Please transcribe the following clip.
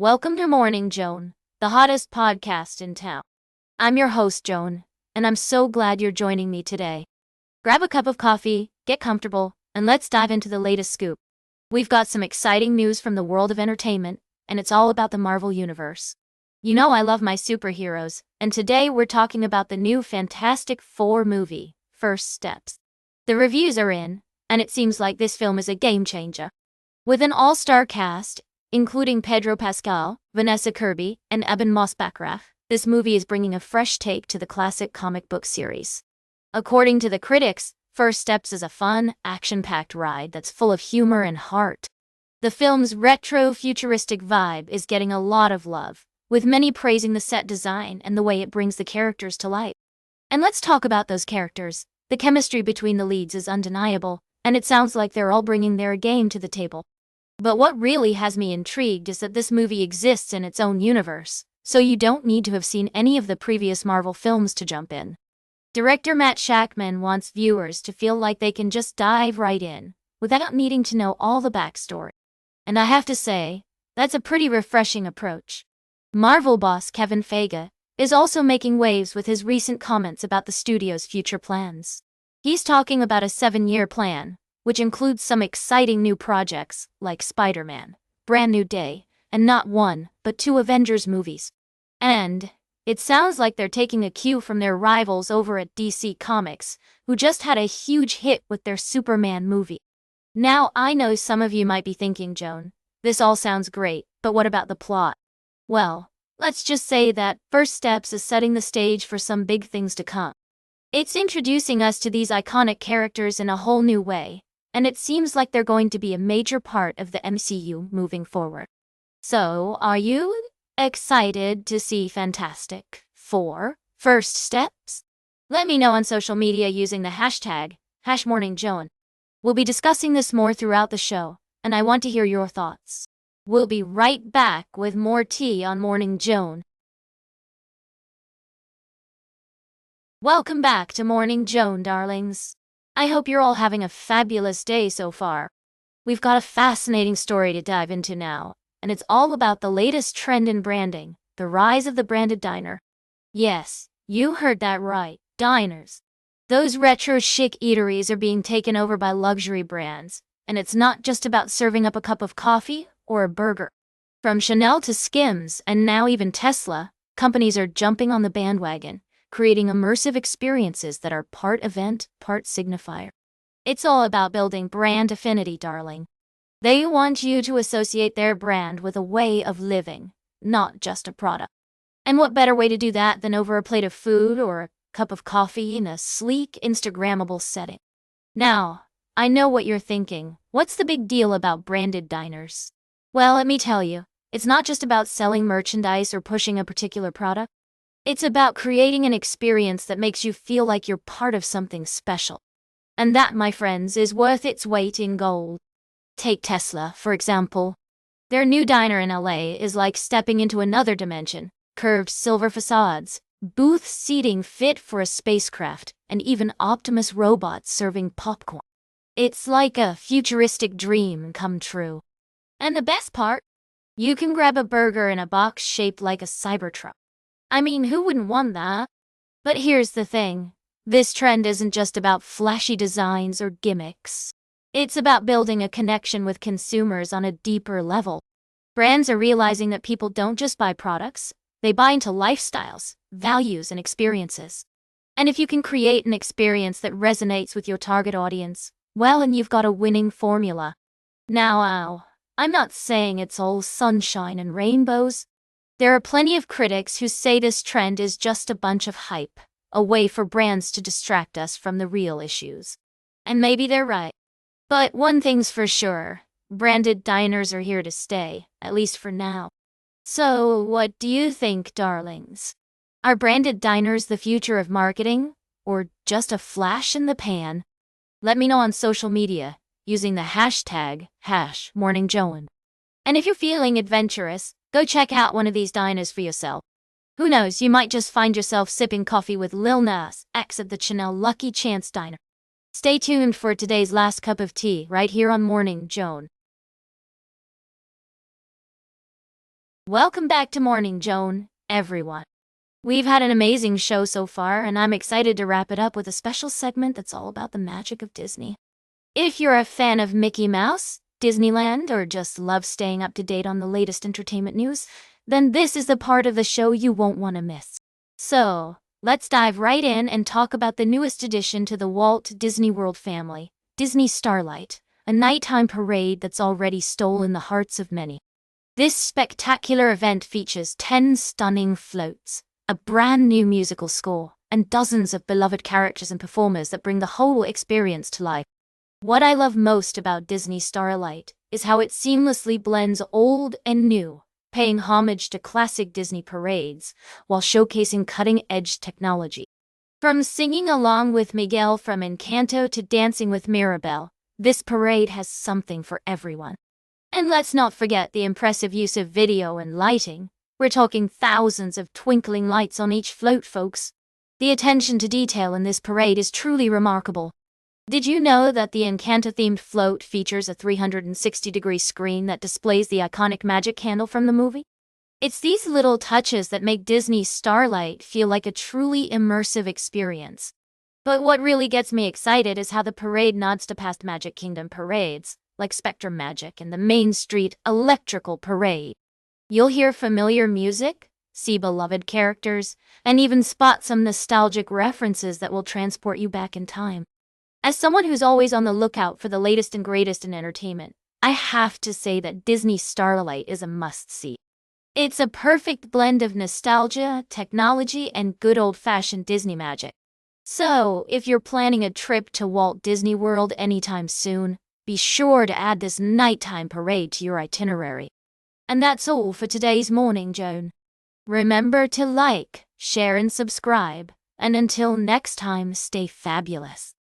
Welcome to Morning Joan, the hottest podcast in town. I'm your host, Joan, and I'm so glad you're joining me today. Grab a cup of coffee, get comfortable, and let's dive into the latest scoop. We've got some exciting news from the world of entertainment, and it's all about the Marvel Universe. You know I love my superheroes, and today we're talking about the new Fantastic Four movie, First Steps. The reviews are in, and it seems like this film is a game changer. With an all-star cast, including Pedro Pascal, Vanessa Kirby, and Eben Moss-Backraff, this movie is bringing a fresh take to the classic comic book series. According to the critics, First Steps is a fun, action-packed ride that's full of humor and heart. The film's retro-futuristic vibe is getting a lot of love, with many praising the set design and the way it brings the characters to life. And let's talk about those characters. The chemistry between the leads is undeniable, and it sounds like they're all bringing their game to the table. But what really has me intrigued is that this movie exists in its own universe, so you don't need to have seen any of the previous Marvel films to jump in. Director Matt Shakman wants viewers to feel like they can just dive right in, without needing to know all the backstory. And I have to say, that's a pretty refreshing approach. Marvel boss Kevin Feige is also making waves with his recent comments about the studio's future plans. He's talking about a 7-year plan, which includes some exciting new projects like Spider-Man, Brand New Day, and not one, but 2 Avengers movies. And it sounds like they're taking a cue from their rivals over at DC Comics, who just had a huge hit with their Superman movie. Now, I know some of you might be thinking, Joan, this all sounds great, but what about the plot? Well, let's just say that First Steps is setting the stage for some big things to come. It's introducing us to these iconic characters in a whole new way, and it seems like they're going to be a major part of the MCU moving forward. So, are you excited to see Fantastic Four First Steps? Let me know on social media using the hashtag #MorningJoan. We'll be discussing this more throughout the show, and I want to hear your thoughts. We'll be right back with more tea on Morning Joan. Welcome back to Morning Joan, darlings. I hope you're all having a fabulous day so far. We've got a fascinating story to dive into now, and it's all about the latest trend in branding, the rise of the branded diner. Yes, you heard that right, diners. Those retro chic eateries are being taken over by luxury brands, and it's not just about serving up a cup of coffee or a burger. From Chanel to Skims, and now even Tesla, companies are jumping on the bandwagon, creating immersive experiences that are part event, part signifier. It's all about building brand affinity, darling. They want you to associate their brand with a way of living, not just a product. And what better way to do that than over a plate of food or a cup of coffee in a sleek, Instagrammable setting? Now, I know what you're thinking. What's the big deal about branded diners? Well, let me tell you, it's not just about selling merchandise or pushing a particular product. It's about creating an experience that makes you feel like you're part of something special. And that, my friends, is worth its weight in gold. Take Tesla, for example. Their new diner in LA is like stepping into another dimension. Curved silver facades, booth seating fit for a spacecraft, and even Optimus robots serving popcorn. It's like a futuristic dream come true. And the best part? You can grab a burger in a box shaped like a Cybertruck. I mean, who wouldn't want that? But here's the thing. This trend isn't just about flashy designs or gimmicks. It's about building a connection with consumers on a deeper level. Brands are realizing that people don't just buy products, they buy into lifestyles, values, and experiences. And if you can create an experience that resonates with your target audience, well, and you've got a winning formula. Now, I'm not saying it's all sunshine and rainbows. There are plenty of critics who say this trend is just a bunch of hype, a way for brands to distract us from the real issues. And maybe they're right. But one thing's for sure, branded diners are here to stay, at least for now. So, what do you think, darlings? Are branded diners the future of marketing, or just a flash in the pan? Let me know on social media, using the hashtag #MorningJoan. And if you're feeling adventurous, go check out one of these diners for yourself. Who knows, you might just find yourself sipping coffee with Lil Nas X at the Chanel Lucky Chance Diner. Stay tuned for today's last cup of tea right here on Morning Joan. Welcome back to Morning Joan, everyone. We've had an amazing show so far, and I'm excited to wrap it up with a special segment that's all about the magic of Disney. If you're a fan of Mickey Mouse, Disneyland, or just love staying up to date on the latest entertainment news, then this is the part of the show you won't want to miss. So, let's dive right in and talk about the newest addition to the Walt Disney World family, Disney Starlight, a nighttime parade that's already stolen the hearts of many. This spectacular event features 10 stunning floats, a brand new musical score, and dozens of beloved characters and performers that bring the whole experience to life. What I love most about Disney Starlight is how it seamlessly blends old and new, paying homage to classic Disney parades while showcasing cutting-edge technology. From singing along with Miguel from Encanto to dancing with Mirabel, this parade has something for everyone. And let's not forget the impressive use of video and lighting. We're talking thousands of twinkling lights on each float, folks. The attention to detail in this parade is truly remarkable. Did you know that the Encanto-themed float features a 360-degree screen that displays the iconic magic candle from the movie? It's these little touches that make Disney Starlight feel like a truly immersive experience. But what really gets me excited is how the parade nods to past Magic Kingdom parades, like Spectrum Magic and the Main Street Electrical Parade. You'll hear familiar music, see beloved characters, and even spot some nostalgic references that will transport you back in time. As someone who's always on the lookout for the latest and greatest in entertainment, I have to say that Disney Starlight is a must-see. It's a perfect blend of nostalgia, technology, and good old-fashioned Disney magic. So, if you're planning a trip to Walt Disney World anytime soon, be sure to add this nighttime parade to your itinerary. And that's all for today's Morning Joan. Remember to like, share, and subscribe. And until next time, stay fabulous.